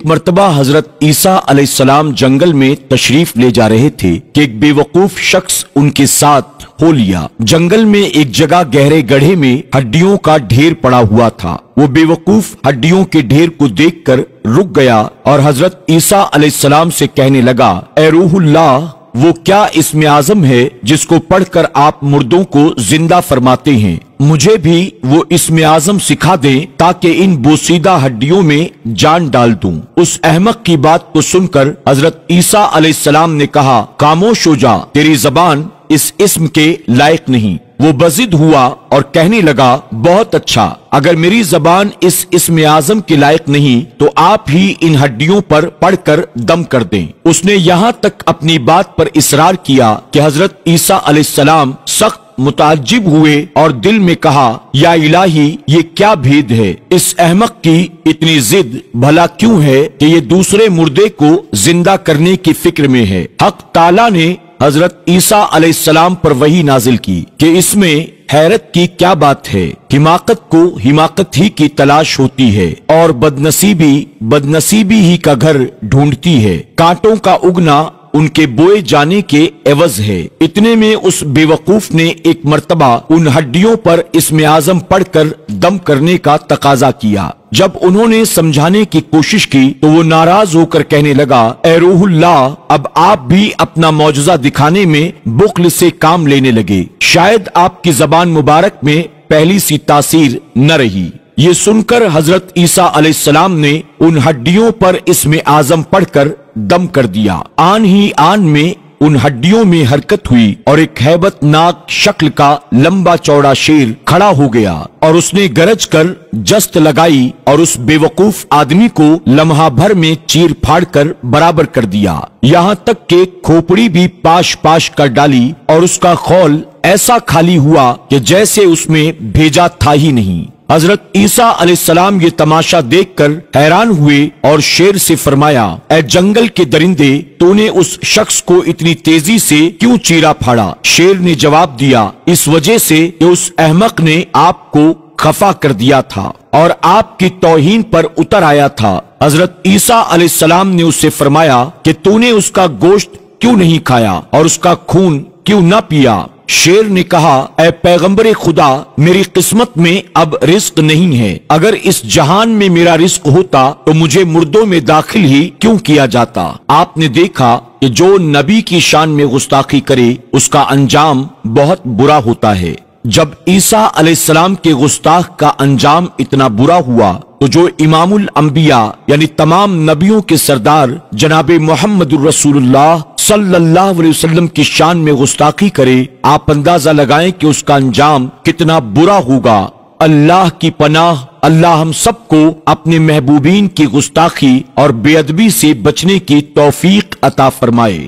مرتبہ حضرت عیسیٰ علیہ السلام جنگل میں تشریف لے جا رہے تھے کہ ایک بے وقوف شخص ان کے ساتھ ہو لیا۔ جنگل میں ایک جگہ گہرے گڑھے میں ہڈیوں کا ڈھیر پڑا ہوا تھا۔ وہ بے وقوف ہڈیوں کے ڈھیر کو دیکھ کر رک گیا اور حضرت عیسیٰ علیہ السلام سے کہنے لگا، اے روح اللہ، وہ کیا اسم اعظم ہے جس کو پڑھ کر آپ مردوں کو زندہ فرماتے ہیں؟ مجھے بھی وہ اسم اعظم سکھا دیں تاکہ ان بوسیدہ ہڈیوں میں جان ڈال دوں۔ اس احمق کی بات کو سن کر حضرت عیسیٰ علیہ السلام نے کہا، خاموش ہو جا، تیری زبان اس اسم کے لائق نہیں۔ وہ بضد ہوا اور کہنے لگا، بہت اچھا، اگر میری زبان اس اسم اعظم کے لائق نہیں تو آپ ہی ان ہڈیوں پر پڑھ کر دم کر دیں۔ اس نے یہاں تک اپنی بات پر اصرار کیا کہ حضرت عیسیٰ علیہ السلام سخت متعجب ہوئے اور دل میں کہا، یا الہی، یہ کیا بھید ہے؟ اس احمق کی اتنی ضد بھلا کیوں ہے کہ یہ دوسرے مردے کو زندہ کرنے کی فکر میں ہے؟ حق تعالیٰ نے حضرت عیسیٰ علیہ السلام پر وحی نازل کی کہ اس میں حیرت کی کیا بات ہے؟ حماقت کو حماقت ہی کی تلاش ہوتی ہے اور بدنصیبی ہی کا گھر ڈھونڈتی ہے۔ کانٹوں کا اگنا ان کے بوئے جانے کے عوض ہے۔ اتنے میں اس بے وقوف نے ایک مرتبہ ان ہڈیوں پر اسم اعظم پڑھ کر دم کرنے کا تقاضا کیا۔ جب انہوں نے سمجھانے کی کوشش کی تو وہ ناراض ہو کر کہنے لگا، اے روح اللہ، اب آپ بھی اپنا معجزہ دکھانے میں بخل سے کام لینے لگے۔ شاید آپ کی زبان مبارک میں پہلی سی تاثیر نہ رہی۔ یہ سن کر حضرت عیسیٰ علیہ السلام نے ان ہڈیوں پر اسم اعظم پڑھ کر دم کر دیا۔ آن ہی آن میں ان ہڈیوں میں حرکت ہوئی اور ایک ہیبت ناک شکل کا لمبا چوڑا شیر کھڑا ہو گیا اور اس نے گرج کر جست لگائی اور اس بے وقوف آدمی کو لمحہ بھر میں چیر پھاڑ کر برابر کر دیا، یہاں تک کہ کھوپڑی بھی پاش پاش کر ڈالی اور اس کا خول ایسا خالی ہوا کہ جیسے اس میں بھیجا تھا ہی نہیں۔ حضرت عیسیٰ علیہ السلام یہ تماشا دیکھ کر حیران ہوئے اور شیر سے فرمایا، اے جنگل کے درندے، تو نے اس شخص کو اتنی تیزی سے کیوں چیرا پھاڑا؟ شیر نے جواب دیا، اس وجہ سے کہ اس احمق نے آپ کو خفا کر دیا تھا اور آپ کی توہین پر اتر آیا تھا۔ حضرت عیسیٰ علیہ السلام نے اس سے فرمایا کہ تو نے اس کا گوشت کیوں نہیں کھایا اور اس کا خون کیوں نہ پیا؟ شیر نے کہا، اے پیغمبر خدا، میری قسمت میں اب رزق نہیں ہے۔ اگر اس جہان میں میرا رزق ہوتا تو مجھے مردوں میں داخل ہی کیوں کیا جاتا؟ آپ نے دیکھا کہ جو نبی کی شان میں گستاخی کرے اس کا انجام بہت برا ہوتا ہے۔ جب عیسیٰ علیہ السلام کے گستاخ کا انجام اتنا برا ہوا تو جو امام الانبیاء یعنی تمام نبیوں کے سردار جناب محمد الرسول اللہ صلی اللہ علیہ وسلم کی شان میں گستاخی کرے، آپ اندازہ لگائیں کہ اس کا انجام کتنا برا ہوگا۔ اللہ کی پناہ، اللہ ہم سب کو اپنے محبوبین کی گستاخی اور بے ادبی سے بچنے کی توفیق عطا فرمائے۔